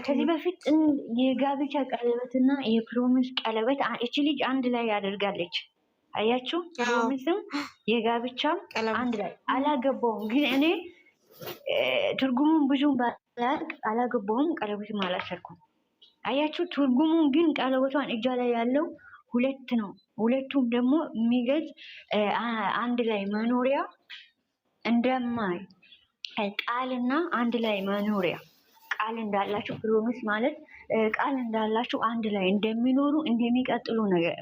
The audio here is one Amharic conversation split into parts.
ከዚህ በፊት የጋብቻ ቀለበትና የፕሮሚስ ቀለበት እቺ ልጅ አንድ ላይ ያደርጋለች። አያችሁ፣ ፕሮሚስም የጋብቻም አንድ ላይ አላገባውም። ግን እኔ ትርጉሙን ብዙም ባላቅ አላገባውም፣ ቀለበትም አላሰርኩም። አያችሁ፣ ትርጉሙን ግን ቀለበቷን እጇ ላይ ያለው ሁለት ነው። ሁለቱም ደግሞ የሚገልጽ አንድ ላይ መኖሪያ እንደማይ ቃልና አንድ ላይ መኖሪያ ቃል እንዳላችሁ ፕሮሚስ ማለት ቃል እንዳላችሁ አንድ ላይ እንደሚኖሩ እንደሚቀጥሉ ነገር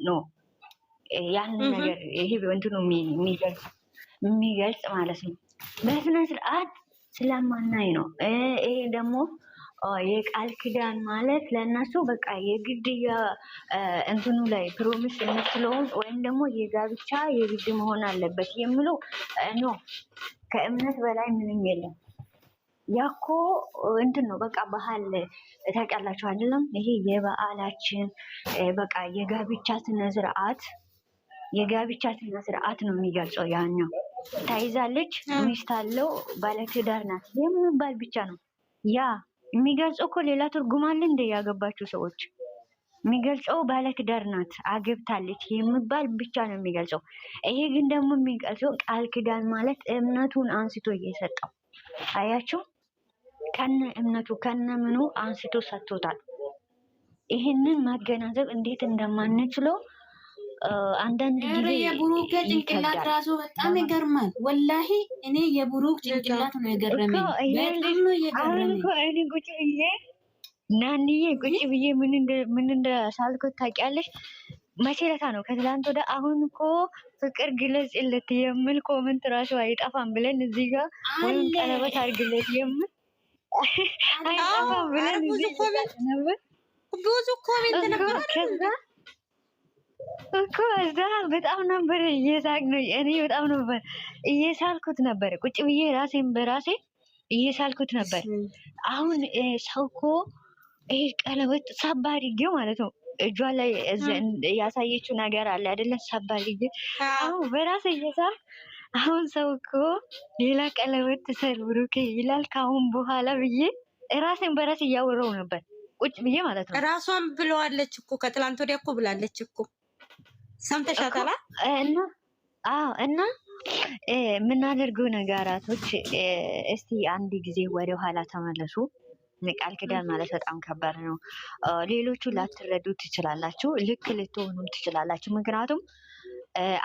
ነው። ያንን ነገር ይሄ እንትኑ የሚገልጽ ማለት ነው። በስነ ስርዓት ስለማናይ ነው። ይሄ ደግሞ የቃል ኪዳን ማለት ለእነሱ በቃ የግድያ እንትኑ ላይ ፕሮሚስ የምትለውን ወይም ደግሞ የጋብቻ የግድ መሆን አለበት የሚለው ነው። ከእምነት በላይ ምንም የለም። ያኮ እንትን ነው በቃ ባህል ታውቃላችሁ አይደለም? ይሄ የበዓላችን በቃ የጋብቻ ስነ ስርዓት ነው የሚገልጸው። ያኛው ታይዛለች፣ ሚስት አለው፣ ባለትዳር ናት የሚባል ብቻ ነው ያ የሚገልጸው። እኮ ሌላ ትርጉም አለ እንደ ያገባችሁ ሰዎች የሚገልጸው ባለትዳር ናት አገብታለች የሚባል ብቻ ነው የሚገልጸው። ይሄ ግን ደግሞ የሚገልጸው ቃል ኪዳን ማለት እምነቱን አንስቶ እየሰጠው አያችሁ፣ ከነ እምነቱ ከነ ምኑ አንስቶ ሰጥቶታል። ይሄንን ማገናዘብ እንዴት እንደማንችለው አንዳንድ ጊዜ የብሩክ ጭንቅላት ራሱ በጣም ይገርማል። ወላሂ እኔ የብሩክ ጭንቅላት ነው የገረመኝ። በጣም ነው የገረመኝ። እኔ ቁጭ ብዬ ናንዬ ቁጭ ብዬ ምን እንደሳልኩት ታውቂያለሽ? መቼ ዕለት ነው? ከትላንት ወደ አሁን እኮ ፍቅር ግለጽለት የምል ኮመንት ራሱ አይጠፋም ብለን እዚህ ጋር ወይም ቀለበት አድርግለት የምል አይጠፋም ብለን እዚህ ነበር። ብዙ ኮሜንት ነበር እኮ እዛ በጣም ነበር እየሳቅነው። እኔ በጣም ነበር እየሳልኩት ነበር። ቁጭ ብዬ ራሴን በራሴ እየሳልኩት ነበር። አሁን ሰው እኮ ይሄ ቀለበት ሳባ አድርጌው ማለት ነው እጇ ላይ ያሳየችው ነገር አለ አይደለም? ሳባ አድርጌው አሁን በራሴ እየሳልኩ አሁን ሰው እኮ ሌላ ቀለበት ትሰር ብሩኬ ይላል ከአሁን በኋላ ብዬ ራሴን በራሴ እያወራው ነበር ቁጭ ብዬ ማለት ነው። ራሷን ብለዋለች እኮ ከትላንት ወዲያ እኮ ብላለች እኮ ሰምተሻታል? እና የምናደርገው ነገራቶች እስቲ አንድ ጊዜ ወደ ኋላ ተመለሱ። ቃል ኪዳን ማለት በጣም ከባድ ነው። ሌሎቹ ላትረዱ ትችላላችሁ፣ ልክ ልትሆኑም ትችላላችሁ። ምክንያቱም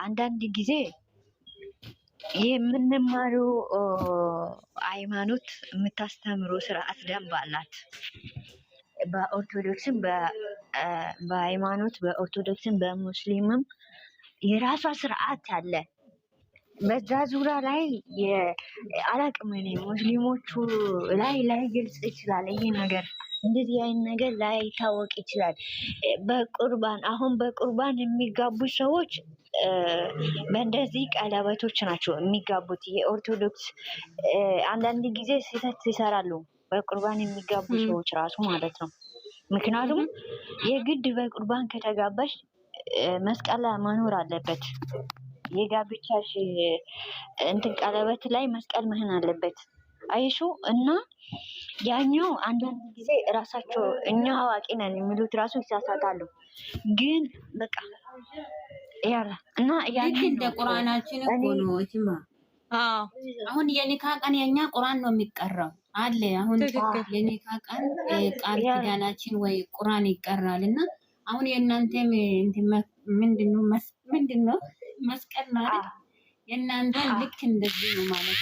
አንዳንድ ጊዜ የምንማረው ሃይማኖት የምታስተምሩ ስርዓት ደንብ አላት። በኦርቶዶክስም በሃይማኖት በኦርቶዶክስም በሙስሊምም የራሷ ስርዓት አለ። በዛ ዙሪያ ላይ አላቅም እኔ ሙስሊሞቹ ላይ ግልጽ ይችላል ይሄ ነገር እንደዚህ አይነት ነገር ላይ ታወቅ ይችላል። በቁርባን የሚጋቡ ሰዎች በእንደዚህ ቀለበቶች ናቸው የሚጋቡት። የኦርቶዶክስ አንዳንድ ጊዜ ስህተት ይሰራሉ በቁርባን የሚጋቡ ሰዎች ራሱ ማለት ነው። ምክንያቱም የግድ በቁርባን ከተጋባሽ መስቀል መኖር አለበት። የጋብቻሽ እንትን ቀለበት ላይ መስቀል መሆን አለበት። አይሹ እና ያኛው አንዳንድ ጊዜ ራሳቸው እኛ አዋቂ ነን የሚሉት ራሱ ይሳሳታሉ። ግን በቃ ያላ እና ያንን እንደ ቁርአናችን እኮ ነው እቲማ። አሁን የኒካ ቀን የኛ ቁርአን ነው የሚቀራው አለ። አሁን የኒካ ቀን ቃል ኪዳናችን ወይ ቁርአን ይቀራል እና አሁን የእናንተም ምንድነው መስቀል ማለት የእናንተ ልክ እንደዚህ ነው ማለት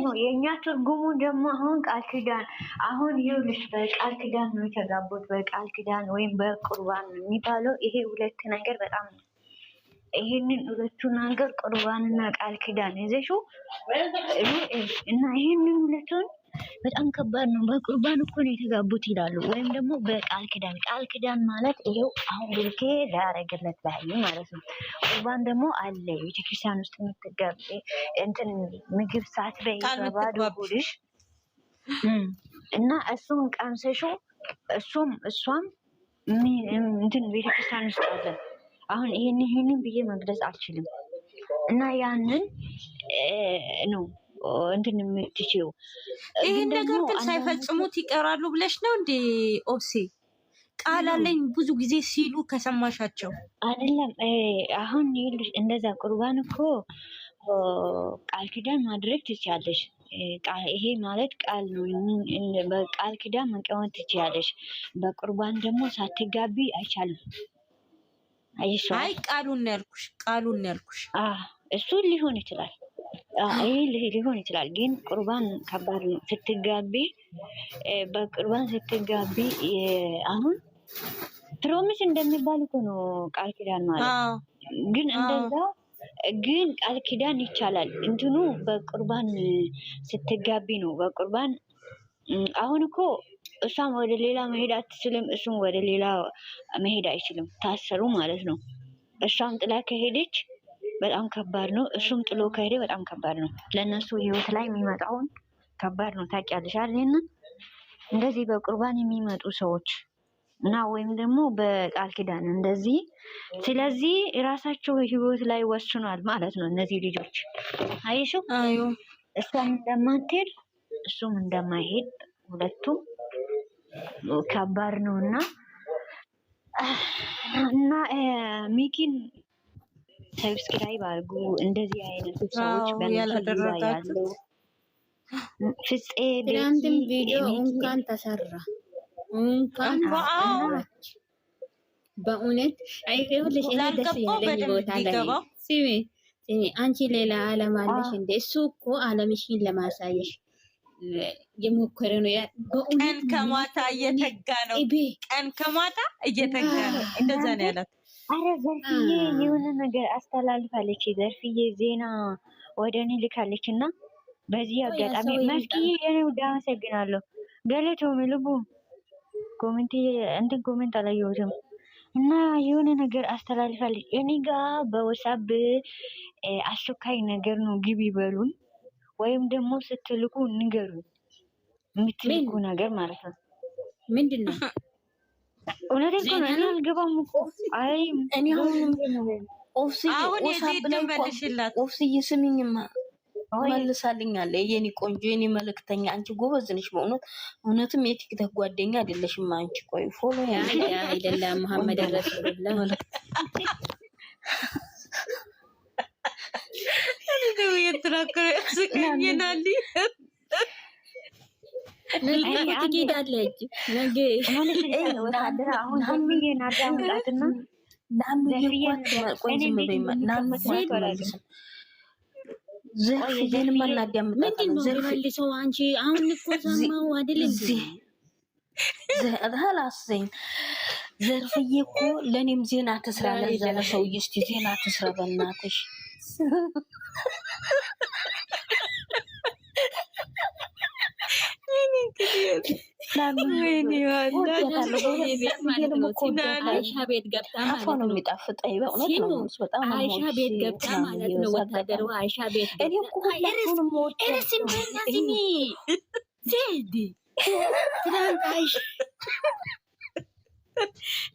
ነው። የኛ ትርጉሙ ደግሞ አሁን ቃል ኪዳን አሁን ይኸውልሽ በቃል ኪዳን ነው የተጋቡት። በቃል ኪዳን ወይም በቁርባን ነው የሚባለው። ይሄ ሁለት ነገር በጣም ይሄንን ሁለቱ ነገር ቁርባንና ቃል ኪዳን ይዘሽው እና ይሄንን ሁለቱን በጣም ከባድ ነው። በቁርባን እኮ ነው የተጋቡት ይላሉ፣ ወይም ደግሞ በቃል ኪዳን። ቃል ኪዳን ማለት ይሄው አሁን ብሩኬ ላረገለት ላይ ማለት ነው። ቁርባን ደግሞ አለ ቤተክርስቲያን ውስጥ የምትጋብ እንትን ምግብ ሰዓት ላይ ባዶ ሆድሽ እና እሱን ቀምሰሽው እሷም እንትን ቤተክርስቲያን ውስጥ አለ። አሁን ይሄንን ብዬ መግለጽ አልችልም። እና ያንን ነው እንትን የምትችይው። ይሄን ነገር ግን ሳይፈጽሙት ይቀራሉ ብለሽ ነው እንዴ ኦብሴ? ቃል አለኝ ብዙ ጊዜ ሲሉ ከሰማሻቸው አይደለም። አሁን ይኸውልሽ እንደዛ ቁርባን እኮ ቃል ኪዳን ማድረግ ትችያለሽ። ይሄ ማለት ቃል ነው። በቃል ኪዳን መቀመጥ ትችያለሽ። በቁርባን ደግሞ ሳትጋቢ አይቻልም። አይ ቃሉን ያልኩሽ፣ ቃሉን ያልኩሽ። እሱ ሊሆን ይችላል። ይሄ ሊሆን ይችላል። ግን ቁርባን ከባድ ነው። ስትጋቢ በቁርባን ስትጋቢ አሁን ፕሮሚስ እንደሚባል እኮ ነው ቃል ኪዳን ማለት። ግን እንደዛ ግን ቃል ኪዳን ይቻላል። እንትኑ በቁርባን ስትጋቢ ነው። በቁርባን አሁን እኮ እሷም ወደ ሌላ መሄድ አትችልም፣ እሱም ወደ ሌላ መሄድ አይችልም። ታሰሩ ማለት ነው። እሷም ጥላ ከሄደች በጣም ከባድ ነው። እሱም ጥሎ ከሄደ በጣም ከባድ ነው። ለእነሱ ህይወት ላይ የሚመጣውን ከባድ ነው። ታውቂያለሽ አይደል? እንደዚህ በቁርባን የሚመጡ ሰዎች እና ወይም ደግሞ በቃል ኪዳን እንደዚህ። ስለዚህ ራሳቸው ህይወት ላይ ወስኗል ማለት ነው እነዚህ ልጆች። አይሹ እሷም እንደማትሄድ እሱም እንደማይሄድ ሁለቱም ከባድ ነው እና ሚኪን ሰብስክራይብ አድርጉ። እንደዚህ አይነት ሰዎች በእንደዚህ ያለው ፍፄ ትናንትም ቪዲዮ እንኳን ተሰራ እንኳን በእውነት አይደውልሽ። እኔ ደስ ያለኝ ቦታ ላይ ሲሚ አንቺ ሌላ ዓለም አለሽ እንደ እሱ እኮ ዓለምሽን ለማሳየሽ የሞከረ ነው። ቀን ከማታ እየተጋ ነው። ቀን ከማታ እየተጋ ነው። እንደዛ ነው ያላት። አረ ዘርፍዬ የሆነ ነገር አስተላልፋለች። ዘርፍዬ ዜና ወደ እኔ ልካለች እና በዚህ አጋጣሚ መፍትሄ የኔ ውድ አመሰግናለሁ። ገለቶም ልቡ ኮሜንት አላየሁትም እና የሆነ ነገር አስተላልፋለች። እኔ ጋር በወሳብ አስቸኳይ ነገር ነው ግቢ በሉን ወይም ደግሞ ስትልኩ ንገሩኝ። የምትልኩ ነገር ማለት ነው። ምንድን ነው? እውነቴን እኮ ነው። እኔ አልገባም እኮ። አይ እኔ ኦፍስዬ ስሚኝማ መልሳልኛለ። የኔ ቆንጆ የኔ መልእክተኛ፣ አንቺ ጎበዝ ነሽ በእውነት። እውነትም የቲክቶክ ጓደኛ አይደለሽም አንቺ። ቆይ ፎሎ አይደለም መሐመድ ረሱላህ የተናገረ ያስቀኝናል። ትሄዳለች ነገ ዘርፍዬ እኮ ለእኔም ዜና ትስራ። ለዛ ለሰውዬ እስኪ ዜና ትስራ በእናትሽ። አይሻ ቤት ገብታ ማለት ነው የሚጣፍጠኝ በእውነት ነው። በጣም አይሻ ቤት ገብታ ማለት ነው። ወታደሩ አይሻ ቤት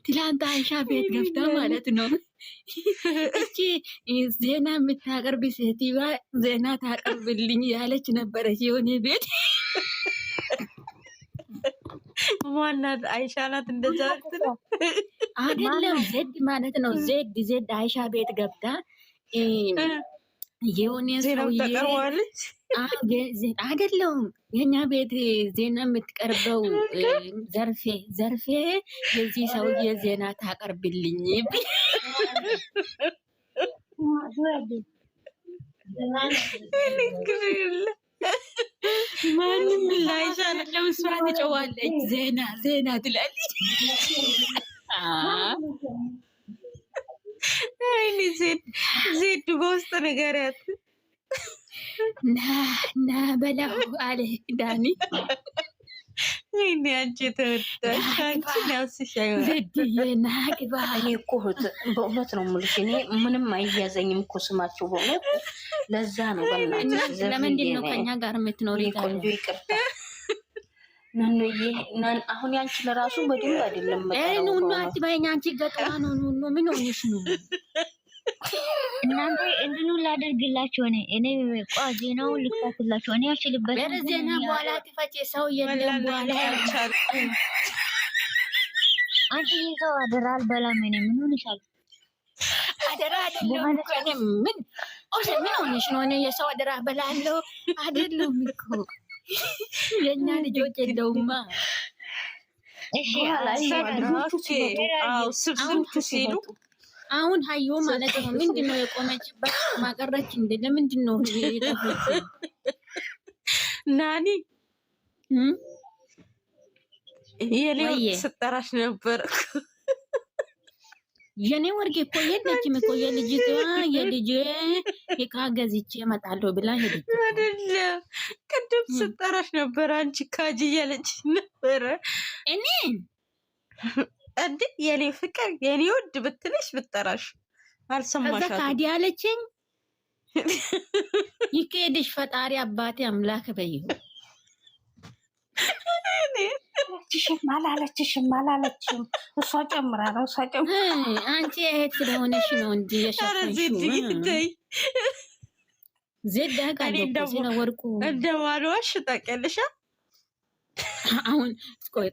ትላንት አይሻ ቤት ገብታ ማለት ነው። እቺ ዜና የምታቀርብ ሴትዮዋ ዜና ታቀርብልኝ ያለች ነበረች የሆነ ቤት። ዋናት አይሻ ናት። እንደዛ አይደለም ዜድ ማለት ነው። ዜድ አይሻ ቤት ገብታ የሆነ ሰውዬ አይደለም የኛ ቤት ዜና የምትቀርበው ዘርፌ የዚህ ሰውዬ ዜና ታቀርብልኝ ማንም ላይሻ አይደለም እሷ ትጨዋለች። ዜና ትላለች። አይኔ ዜድ በውስጥ ነገርያት ና በላው አለ ዳኒ። ይሄኔ አንቺ ተወዳጅ አንቺ ናስሻዩ ዘድዬ ና ግባ። እኔ እኮ በእውነት ነው የምልሽ፣ እኔ ምንም አይያዘኝም እኮ ስማቸው በእውነት። ለዛ ነው በእናትሽ። ለምንድን ነው ከኛ ጋር የምትኖሪ? ቆንጆ ይቅርታ ናንዬ አሁን ያንቺ ለራሱ በደንብ አይደለም። ኑኑ አትበይኝ አንቺ ገጠዋ ነው። ኑኑ ምን ሆነሽ ነው? እናንተ እንትኑ ላደርግላችሁ እኔ ዜናው ልክታትላችሁ እኔ አልችልበትም። በረዜና በኋላ ትፈጪ ሰው የለም በኋላ አንቺ ይዘው አደራ አልበላም። እኔ ምን ሆነሻል? አደራ አይደለም ምን ሆነሽ ነው? እኔ የሰው አደራ በላለሁ አይደለም እኮ የኛ ልጆች የለውማ። እሺ ስብስብ ሲሉ አሁን ሀዮ ማለት ነው ምንድነው የቆመችበት ማቀረች እንደ ለምንድነው የጠፋችው? ናኒ የኔ ስጠራሽ ነበር የኔ ወርጌ እኮ የለችም እኮ የልጄ እቃ ገዝቼ እመጣለሁ ብላ ሄደች አይደለም። ቅድም ስጠራሽ ነበር አንቺ ካጂ እያለች ነበረ። እኔ እንዴ የኔ ፍቅር የኔ ውድ ብትልሽ ብጠራሽ አልሰማሻትም። ከዛ ካዲ አለችኝ። ይከድሽ ፈጣሪ አባቴ አምላክ በይው። አላለችሽም እሷ ጨምራ ነው አንቺ እህት ስለሆነሽ ነው እንጂ የሸፈንሽው ዜድ አቃለሁ ሲነ ወርቁ እንደማልዋሽ ታውቂያለሽ። አሁን ቆይ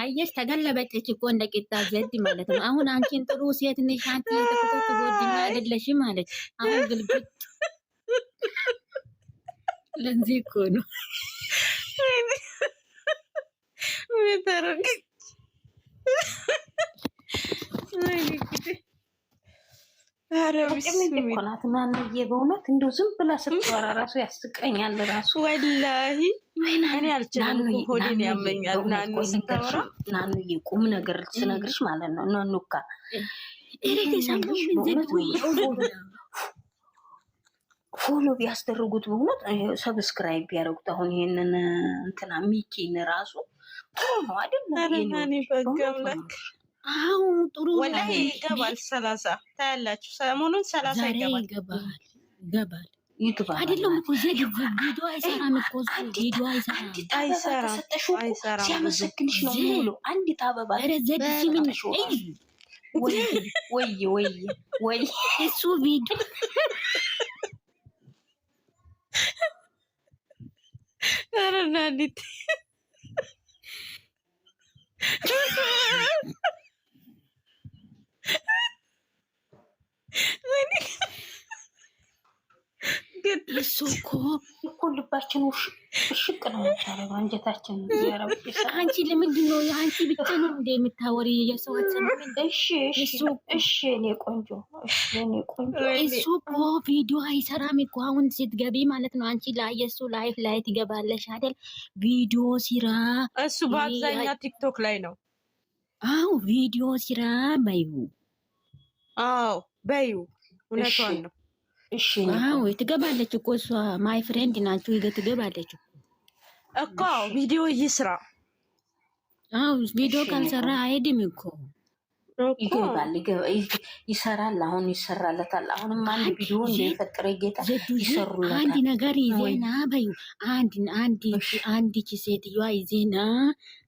አየሽ ተገለበጠች እኮ እንደ ቂጣ ዜድ ማለት ነው። አሁን አንቺን ጥሩ ሴት ነሽ አንቺ የተከተክ ጎድኛ አይደለሽም ማለት አሁን ግልብጥ ለዚህ እኮ ነው ኮናት ማነዬ በእውነት እንደው ዝም ብላ ስትወራ ራሱ ያስቀኛል። ራሱ ወላሂ እኔ አልችልም፣ ሆዴን ያመኛል። ናኑዬ ቁም ነገር ስነግርሽ ማለት ነው ናኑካ ፎሎ ቢያስደርጉት በእውነት ሰብስክራይብ ቢያደርጉት አሁን ይሄንን እንትና ሚኪን ራሱ ጥሩ ነው አይደል? አው ጥሩ ወላሂ ይገባል። 30 ታያላችሁ። ሰሞኑን 30 ይገባል አይደለም እኮ ቪዲዮ አይሰራም እኮ ቪዲዮ አይሰራም። ሲያመሰግንሽ ነው ሙሉ አንዲት አበባ ረዘድ ሲምን ወይ እሱ ቪዲዮ አረናኒት እሱ እኮ ልባችን ሽቅ ነው የሚሻለው አንጀታችን። አንቺ ለምንድን ነው የአንቺ ብቻ ነው እንደ የምታወሪ የሰው አትሰማም? እሺ እኔ ቆንጆ እሱ እኮ ቪዲዮ አይሰራም እኮ አሁን ስትገቢ ማለት ነው። አንቺ ላይ የሱ ላይፍ ላይ ትገባለሽ አይደል? ቪዲዮ ሲራ እሱ በአብዛኛው ቲክቶክ ላይ ነው። አዎ ቪዲዮ ሲራ በዩ እውነቷን ነው። አዎ ትገባለች እኮ እሷ ማይ ፍሬንድ ናችሁ። ትገባለች እኮ ቪዲዮ ይስራ። አዎ ቪዲዮ ካልሰራ አይሄድም እኮ ይሰራል። አሁን ይሰራለታል። አሁንም አንድ ቪዲዮ እንደፈጠረ ጌታ ይሰሩለታል። አንድ ነገር ይዜና በዩ አንድ ሴትዮዋ ይዜና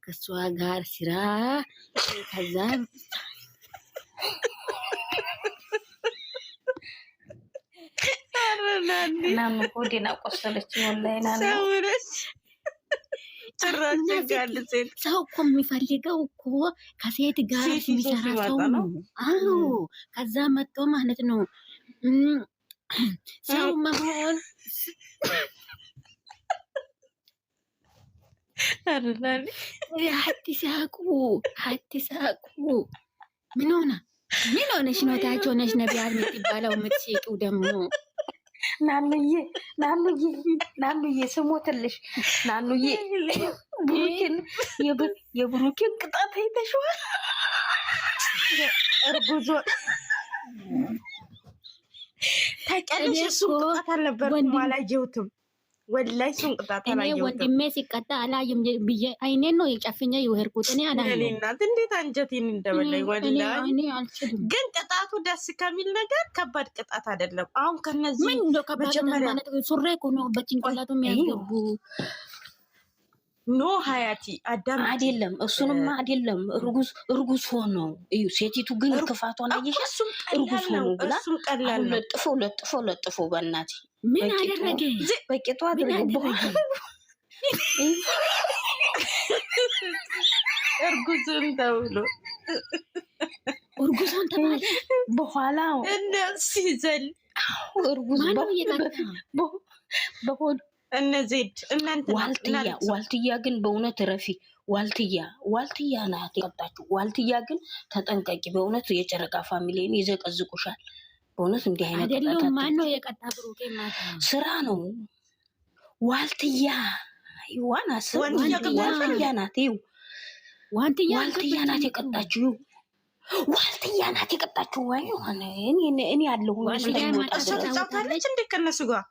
ከሷ ጋር ስራ ከዛ ናኑ ሆዴን አቆሰለች። ወላሂ ናኑ ሰው እኮ የሚፈልገው እኮ ከሴት ጋር የሚሰራ ሰው ነው። አዎ ከዛ መጥቶ ማለት ነው ሰው መሆን አትሳቁ። ምን ሆነሽ ነው? ታች ሆነሽ ነቢያት የምትባለው የምትስቂው ደግሞ ናኑዬ ስሞትልሽ ናኑዬ የብሩኬን ቅጣት አይተሽዋል? እርጉዞ ታውቂያለሽ? እሱ ቅጣት አልነበረም፣ አላየሁትም። ወላሂ እሱን ቅጣት አላየሁትም። ወንድሜ ሲቀጣ አላየም ብዬ አይኔን ነው የጨፍኛ የወርቁት። እኔ አላየሁም። እናት እንዴት አንጀቴን እንደበላኝ ወላሂ። ግን ቅጣቱ ደስ ከሚል ነገር ከባድ ቅጣት አይደለም። አሁን ከነዚህ ምን ነው ከባድ ማለት ሱሬ እኮ ነው በጭንቅላቱ የሚያስገቡ ኖ ሀያቲ አዳም አይደለም፣ እሱንማ አይደለም። እርጉዝ ሆኖ እዩ። ሴቲቱ ግን ክፋቷን አየሽ። እርጉዝ ሆኖ ብላ አሁን ለጥፎ በእናትህ ምን አደረገ? በቂቷ አድርጎ እርጉዝን ተብሎ እርጉዝን ተባለ። በኋላ ሲዘል እርጉዝ በሆድ እነዚህድ እናንተ ዋልትያ ግን በእውነት ረፊ ዋልትያ ናት የቀጣችሁ። ዋልትያ ግን ተጠንቀቂ በእውነት የጨረቃ ፋሚሊን ይዘቀዝቁሻል በእውነት። እንዲህ አይነት አይደለም። ማን ነው የቀጣ? ብሩኬ ማለት ስራ ነው። ዋልትያ ዋልትያ ናት። ይኸው ዋልትያ ናት የቀጣችሁ። ዋልትያ ናት የቀጣችሁ። ወይ እኔ ያለሁ ተጫውታለች እንዴ ከነሱ ጋር?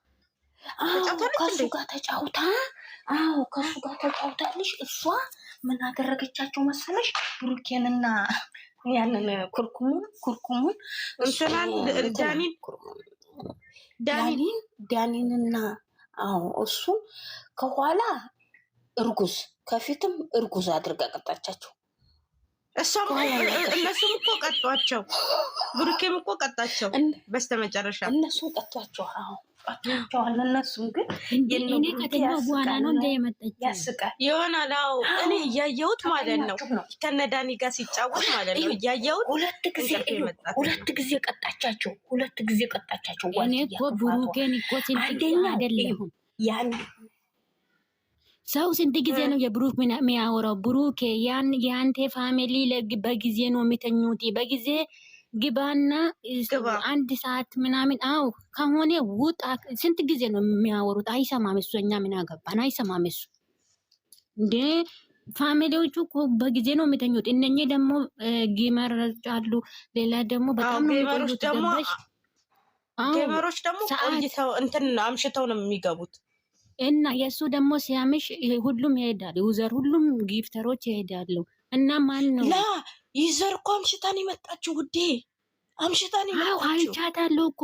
ከሱ ጋር ተጫውታ ከሱ ጋር ተጫውታለች። እሷ ምን አደረገቻቸው መሰለሽ? ብሩኬንና ያንን ኩርኩሙን ዳኒንና እሱን ከኋላ እርጉዝ ከፊትም እርጉዝ አድርጋ ቀጣቻቸው። እነሱም እኮ ቀጧቸው። ብሩኬም እኮ ቀጣቸው። በስተመጨረሻ እነሱም ቀጧቸው። ቀጧቸዋል። እነሱም ግን እኔ ከተኛ በኋላ ነው እንደ የመጣች ያስቃል ይሆናል። እኔ እያየሁት ማለት ነው ከነዳኒ ጋር ሲጫወት ማለት ነው እያየሁት። ሁለት ጊዜ ቀጣቻቸው። እኔ እኮ ብሩኬን እኮ ስንት አይደለም ያን ሰው ስንት ጊዜ ነው የብሩክ የሚያወራው? ብሩኬ የአንተ ፋሚሊ በጊዜ ነው የሚተኙት። በጊዜ ግባና 1 ሰዓት ምናምን ከሆነ ውጣ። ስንት ጊዜ ነው የሚያወሩት? አይሰማም እሱ። እኛ ምን አገባን? አይሰማም እሱ። እንዴ ፋሚሊዎቹ እኮ በጊዜ ነው የሚተኙት። እነኚህ ደግሞ ጌመር አሉ። ሌላ ደግሞ በጣም ነው የሚቆዩት። ጌመሮች ደግሞ ቆይተው አምሽተው ነው የሚገቡት። እና የእሱ ደግሞ ሲያምሽ ሁሉም ይሄዳል። ዩዘር ሁሉም ጊፍተሮች ይሄዳሉ። እና ማን ነው ዩዘር እኮ አምሽታን የመጣችው ውዴ፣ አምሽታን የመጣችው አይቻታለሁ እኮ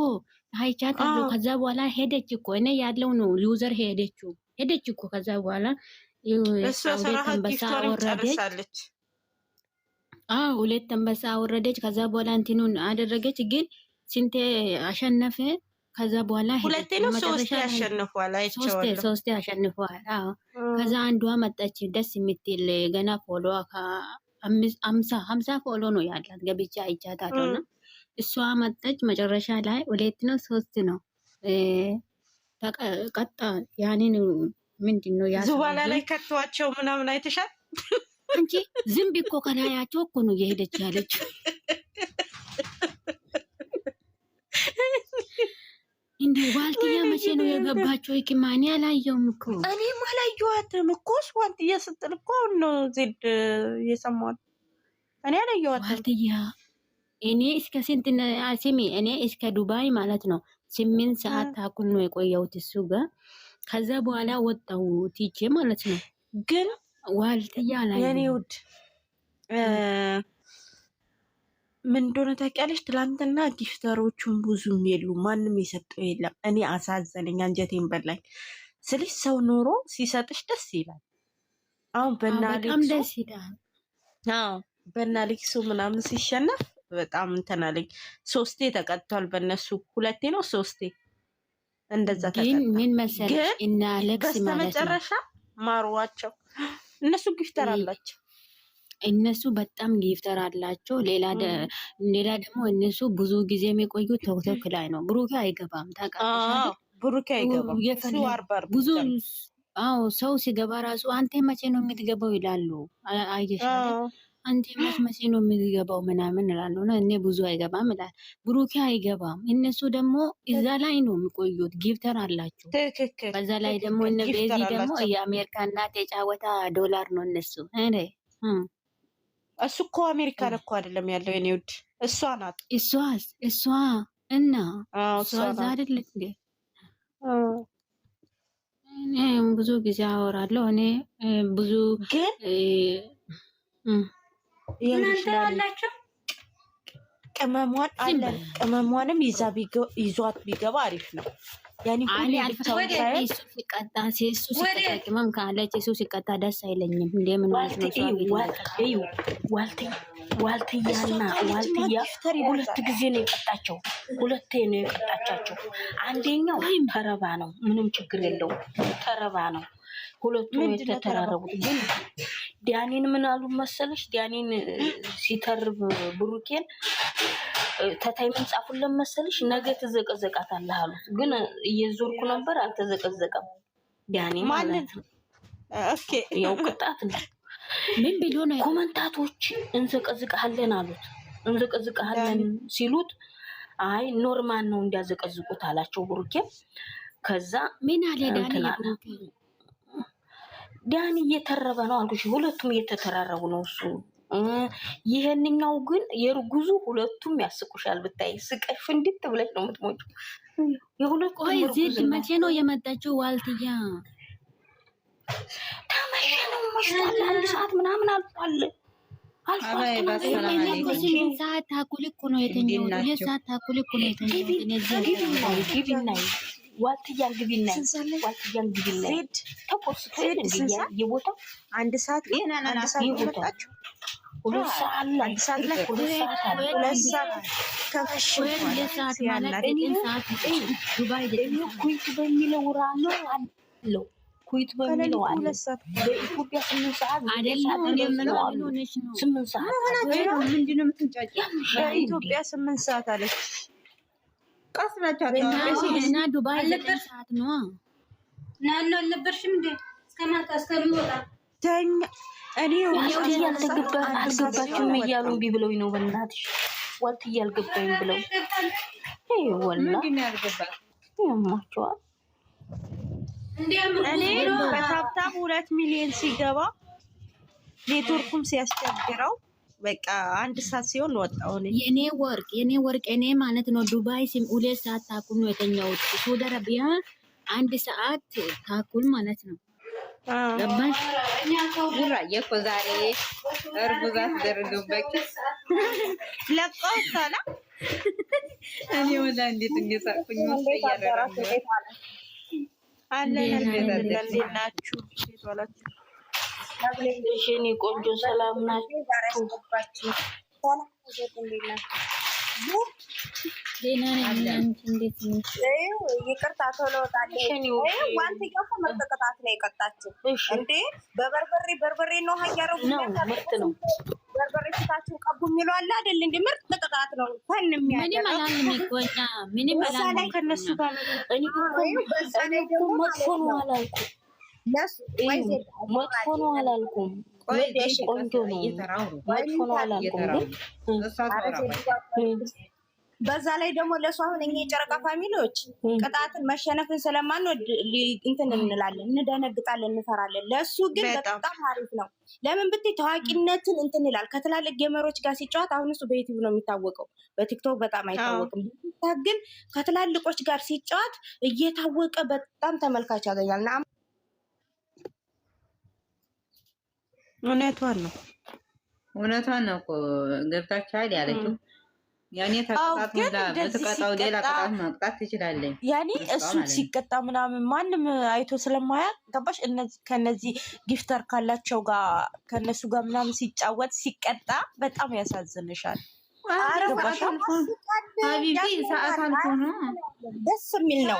አይቻታለሁ። ከዛ በኋላ ሄደች እኮ እኔ ያለው ነው ዩዘር ሄደች እኮ ከዛ በኋላ ሁለት አንበሳ ወረደች። ከዛ በኋላ እንትኑን አደረገች። ግን ስንቴ አሸነፈ? ከዛ በኋላ ሁለቴ ነው ሶስቴ ያሸንፏል። አይቼዋለሁ። ሶስቴ ያሸንፏል። ከዛ አንዷ መጣች ደስ የምትል ገና ፎሎ 50 ፎሎ ነው ያላት። ገብቻ አይቻታለሁ። እና እሷ መጣች መጨረሻ ላይ 2 ነው 3 ነው ቀጣ። ያኔን ምንድነው ዙባላ ላይ ከተዋቸው ምናምን አይተሻል አንቺ? ዝም ቢኮ ከላያቸው እኮ ነው የሄደች ያለች። እንዴ ዋልትያ መቼ ነው የገባቸው? ይኪማኒ አላየውም እኮ እኔም አላየኋትም እኮ። ዋልትያ ስትል እኮ ነው ዜድ የሰማሁት። እኔ አላየኋትም ዋልትያ። እኔ እስከ ስንት ስሚ፣ እኔ እስከ ዱባይ ማለት ነው 8 ሰዓት ታኩል ነው የቆየሁት እሱ ጋር። ከዛ በኋላ ወጣሁ ቲቼ ማለት ነው። ግን ዋልትያ ላይ የኔ ውድ ምን እንደሆነ ታውቂያለሽ? ትላንትና ጊፍተሮቹን ብዙም የሉ፣ ማንም የሰጠው የለም። እኔ አሳዘነኝ፣ አንጀቴን በላኝ። ስልሽ ሰው ኖሮ ሲሰጥሽ ደስ ይላል። አሁን ደስ ይላል። በናሌክሱ ምናምን ሲሸነፍ በጣም እንትን አለኝ። 3 ተቀጥቷል በእነሱ 2 ነው 3 እንደዛ ተቀጥቷል። ምን መሰለሽ እና አሌክስ ማለት ነው በስተመጨረሻ ማሯቸው። እነሱ ጊፍተር አላቸው። እነሱ በጣም ጊፍተር አላቸው። ሌላ ደግሞ እነሱ ብዙ ጊዜ የሚቆዩት ቶክቶክ ላይ ነው። ብሩኬ አይገባም ታውቃለሽ። ብሩኬ አይገባም ብዙ ሰው ሲገባ ራሱ አንተ መቼ ነው የምትገባው ይላሉ። አይደሻለ አንተ መቼ ነው የምትገባው ምናምን ይላሉ። እና እኔ ብዙ አይገባም ይላል። ብሩኬ አይገባም። እነሱ ደግሞ እዛ ላይ ነው የሚቆዩት። ጊፍተር አላቸው። በዛ ላይ ደግሞ እነ ቤዚ ደግሞ የአሜሪካ እናት የጫወታ $1 ነው እነሱ እሱ እኮ አሜሪካን እኮ አይደለም ያለው የኔ ውድ፣ እሷ ናት። እሷ እና እሷ አይደል እንዴ? እኔ ብዙ ጊዜ አወራለሁ። እኔ ብዙ ግን ያላችሁ ቅመሟን አለ ቅመሟንም ይዟት ቢገባ አሪፍ ነው። ያኔ ሁሌ ብቻውን ሳይሆን እሱ ሲቀጣ ሲቀጣቅመም ካለች እሱ ሲቀጣ ደስ አይለኝም። እንደምን ማለት ነው? ዋልትያና ዋልትያ ሁለት ጊዜ ነው የቀጣቸው። ሁለቴ ነው የቀጣቻቸው። አንደኛው ተረባ ነው፣ ምንም ችግር የለውም። ተረባ ነው። ሁለቱም የተተራረቡት ግን ዲያኔን ምን አሉ መሰለሽ? ዲያኔን ሲተርብ ብሩኬን ተታይ ምን ጻፉልን መሰለሽ? ነገ ትዘቀዘቃታለህ አሉት። ግን እየዞርኩ ነበር፣ አልተዘቀዘቀም። ዲያኔ ማለት ነው። ኦኬ ያው ቅጣት ነው። ምን ብሎ ነው? ኮመንታቶች እንዘቀዝቃለን አሉት። እንዘቀዝቃለን ሲሉት አይ ኖርማል ነው እንዲያዘቀዝቁት አላቸው ብሩኬ። ከዛ ምን አለ ዳኒ እየተረበ ነው አልኩሽ። ሁለቱም እየተተራረቡ ነው። እሱ ይሄንኛው ግን የርጉዙ ሁለቱም ያስቁሻል። ብታይ ስቀሽ እንዴት ብለሽ ነው የምትሞጪው? የሁለቱም ዜድ መቼ ነው የመጣችው? ዋልትያ ተመሸ ነው መሽቷል። 1 ሰዓት ምናምን አልፏል። ሰዓት ታኩል እኮ ነው የተኛው። የሰዓት ታኩል እኮ ነው የተኛው። ግቢና ዋልትያን ግቢና ዋልትያን ግቢና ተቆስቶ የቦታው 1 ሰዓት ይወጣችሁ 2 ሰዓት ላይ 1 ሰዓት ላይ 2 ሰዓት ከፈሽ ሰዓት ማለት ዱባይ ኩይት በሚለው ራሎ አለው ኩይት በሚለው አለ። በኢትዮጵያ 8 ሰዓት አይደለም የምለው 8 ሰዓት ምንድነው የምትንጫጫ? በኢትዮጵያ 8 ሰዓት አለች። እና ዱባይ 9 ሰዓት ነው። ናና አልነበርሽም እንዴ? እስከማታ እስከሚወጣ ተኛ። እኔ አልገባችሁም እያሉ እምቢ ብለውኝ ነው። በእናትሽ ዋልትያ አልገባኝ ብለው ወላ ያማቸዋል። እኔ በታብታብ 2 ሚሊዮን ሲገባ ኔትወርኩም ሲያስቸግረው በቃ 1 ሰዓት ሲሆን ወጣው። የኔ ወርቅ እኔ ማለት ነው ዱባይ 2 ሰዓት ታኩል ነው የተኛሁት። ሳውዲ አረቢያ 1 ሰዓት ታኩል ማለት ነው። ገባሽ? ጉራዬ እኮ ዛሬ እርጉዛት ደርገውበት ለቀውታላ። እኔ ወላ እንዴት እንደሳቅኩኝ ነው ያደረኩት። አለን እንዴት ናችሁ? ሴት ዋላችሁ? እሺ ቆንጆ ሰላም ናችሁ? ይቅርታ ቶሎ ወጣለሁ። ዋንትያው እኮ መጠቀጣት ነው የቀጣችው እንዴ! በርበሬ ነው ሀያረው ምርጥ ነው። በርበሬ ፊታችሁ ቀቡ የሚለው አለ አይደል? እንዴ ምርጥ ቅጣት ነው። ምንም አላልኩም እኮ ምንም አላልኩም ከነሱ ጋር እኔ በዛ ላይ ደግሞ መጥፎ ነው አላልኩም። መጥፎ ነው አላልኩም። ቆንጆ ነው። መጥፎ ነው አላልኩም። በዛ ላይ ደግሞ ለሱ አሁን እኛ የጨረቃ ፋሚሊዎች ቅጣትን መሸነፍን ስለማንወድ እንትን እንላለን፣ እንደነግጣለን፣ እንፈራለን። ለሱ ግን በጣም አሪፍ ነው። ለምን ብትይ ታዋቂነትን እንትን ይላል። ከትላልቅ ጌመሮች ጋር ሲጫወት አሁን እሱ በዩቲዩብ ነው የሚታወቀው፣ በቲክቶክ በጣም አይታወቅም። ግን ከትላልቆች ጋር ሲጫወት እየታወቀ በጣም ተመልካች ያገኛል። እና እውነቷን ነው እኮ ገብታችኋል ያለችው ያኔ ተቀጣጥ በተቀጣው ሌላ ቅጣት ማቅጣት ትችላለች። ያኔ እሱ ሲቀጣ ምናምን ማንም አይቶ ስለማያውቅ ገባሽ? ከነዚህ ጊፍተር ካላቸው ጋር ከነሱ ጋር ምናምን ሲጫወት ሲቀጣ በጣም ያሳዝንሻል። ሀቢቢ ሰዓት አልፎ ነው ደስ የሚል ነው።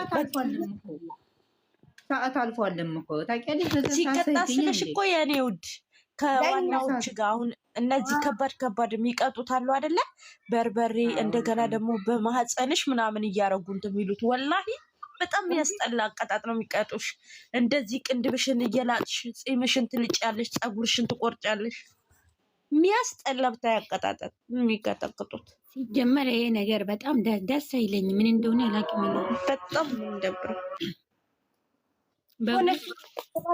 ሰዓት አልፎልም እኮ ታውቂያለሽ። ሲቀጣ ስለሽ እኮ የኔ ውድ ከዋናዎች ጋር አሁን እነዚህ ከባድ የሚቀጡት አሉ አይደለ? በርበሬ እንደገና ደግሞ በማህፀንሽ ምናምን እያረጉ እንትን የሚሉት ወላሂ በጣም የሚያስጠላ አቀጣጥ ነው የሚቀጡሽ። እንደዚህ ቅንድብሽን እየላጥሽ ፂምሽን ትልጫለሽ፣ ፀጉርሽን ትቆርጫለሽ። የሚያስጠላ ብታይ አቀጣጠጥ የሚቀጠቅጡት። ሲጀመር ይሄ ነገር በጣም ደስ አይለኝም። ምን እንደሆነ አላውቅም። በጣም የሚደብረው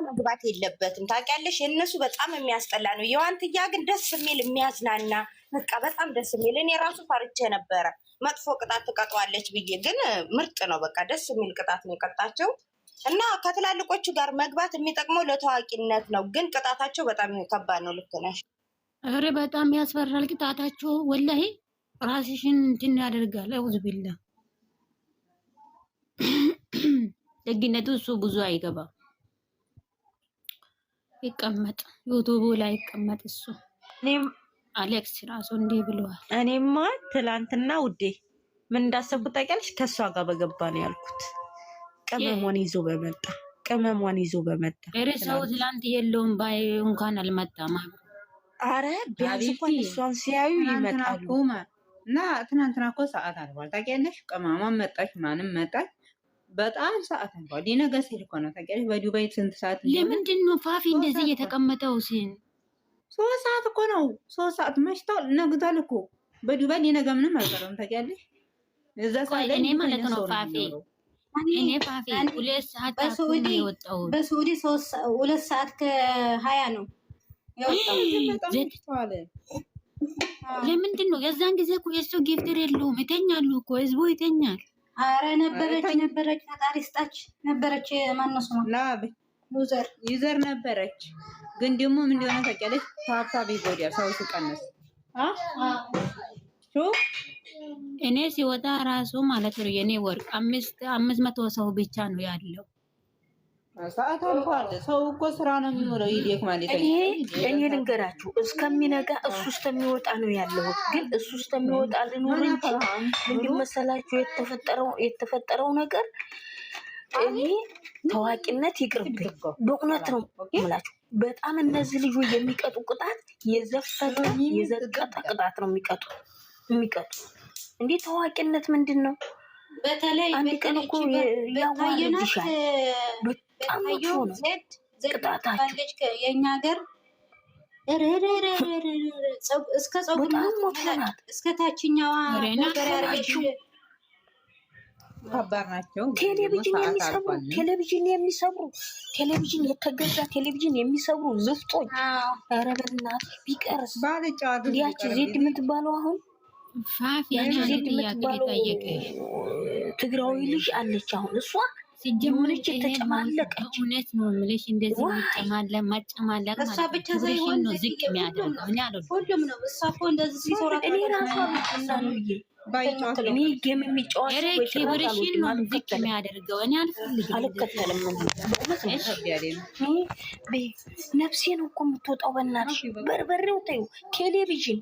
መግባት የለበትም ታውቂያለሽ። የእነሱ በጣም የሚያስጠላ ነው። የዋንትያ ግን ደስ የሚል የሚያዝናና በቃ በጣም ደስ የሚል። እኔ ራሱ ፈርቼ ነበረ መጥፎ ቅጣት ትቀጧለች ብዬ፣ ግን ምርጥ ነው። በቃ ደስ የሚል ቅጣት ነው የቀጣቸው። እና ከትላልቆቹ ጋር መግባት የሚጠቅመው ለታዋቂነት ነው፣ ግን ቅጣታቸው በጣም ከባድ ነው። ልክ ነሽ። ኧረ በጣም ያስፈራል ቅጣታቸው። ወላሂ ራስሽን እንትን ያደርጋል። አውዝ ቢላ ደግነቱ እሱ ብዙ አይገባም። ይቀመጥ ዩቱቡ ላይ ይቀመጥ። እሱ አሌክስ ራሱ እንዲህ ብለዋል። እኔማ ትላንትና ውዴ ምን እንዳሰብኩት ታውቂያለሽ? ከእሷ ጋር በገባ ነው ያልኩት። ቅመሟን ይዞ በመጣ ሰው ትላንት የለውም ባይ እንኳን አልመጣም። አረ ቢያንስ እንኳን እሷን ሲያዩ ይመጣሉ። እና ትናንትና እኮ ሰዓት አልፏል ታውቂያለሽ። ቅመሟን መጣች፣ ማንም መጣች፣ በጣም ሰዓት አልፏል። ሊነጋ ሲል እኮ ነው ታውቂያለሽ። በዱባይ ስንት ሰዓት? ለምንድን ነው ፋፊ እንደዚህ የተቀመጠው? ሲን 3 ሰዓት እኮ ነው። 3 ሰዓት መሽቷል፣ ነግቷል እኮ በዱባይ ሊነጋ ምንም አልቀረም ታውቂያለሽ። እዛ ሰዓት ላይ እኔ ማለት ነው ፋፊ እኔ ፋፊ 2 ሰዓት በሳዑዲ የወጣው በሳዑዲ 2 ሰዓት ከ20 ነው የወጣው። ለምንድን ነው የዛን ጊዜ እኮ የሱ ጊፍተር የለውም። ይተኛሉ እኮ ህዝቡ ይተኛል። አረ ነበረች ፈጣሪ ስጣች ነበረች። ማነሱ ዩዘር ነበረች። ግን ደግሞ ምን እንደሆነ ታውቂያለሽ? ታብታብ ይጎዳል ሰው ሲቀንስ። እኔ ሲወጣ ራሱ ማለት ነው የኔ ወርቅ 500 ሰው ብቻ ነው ያለው። ሰዓት አልፏል። ሰው እኮ ስራ ነው የሚውለው። ይዴክ ማለት እኔ ልንገራችሁ እስከሚነጋ እሱ እስከሚወጣ ነው ያለሁት። ግን እሱ እስከሚወጣ ልኖር እንጂ ምንድን መሰላችሁ የተፈጠረው ነገር እኔ ታዋቂነት ይቅርብኝ። በእውነት ነው የምላችሁ። በጣም እነዚህ ልጆች የሚቀጡ ቅጣት የዘፈቀ የዘቀጠ ቅጣት ነው የሚቀጡ። እንዴ ታዋቂነት ምንድን ነው? በተለይ አንድ ቀን እኮ ያዋርድሻል። በጣም መጥፎ ነው ቅጣታቸው። የእኛ ሀገር እስከ ጸጉር እስከ ታችኛዋ ከባድ ናቸው። ቴሌቪዥን የተገዛ ቴሌቪዥን የሚሰብሩ ዝፍጦች። ኧረ በእናትሽ ቢቀርስ ያቺ ዜድ የምትባለው አሁን ትግራዊ ልጅ አለች አሁን እሷ ሲጀምረች የተጨማለቀች እውነት ነው የምልሽ። እንደዚህ ማጨማለቅ እሷ ብቻ ሳይሆን ነው ዝቅ የሚያደርገው። እኔ አለ ሁሉም ነው። እሷ እኮ እንደዚህ ሲሰራ እኔ ራሷ እኔ ጌም የሚጫወት ክብርሽን ነው ዝቅ የሚያደርገው። እኔ አልከተልም። ነፍሴ ነው እኮ የምትወጣው። በእናትሽ በርበሬው ተይው ቴሌቪዥን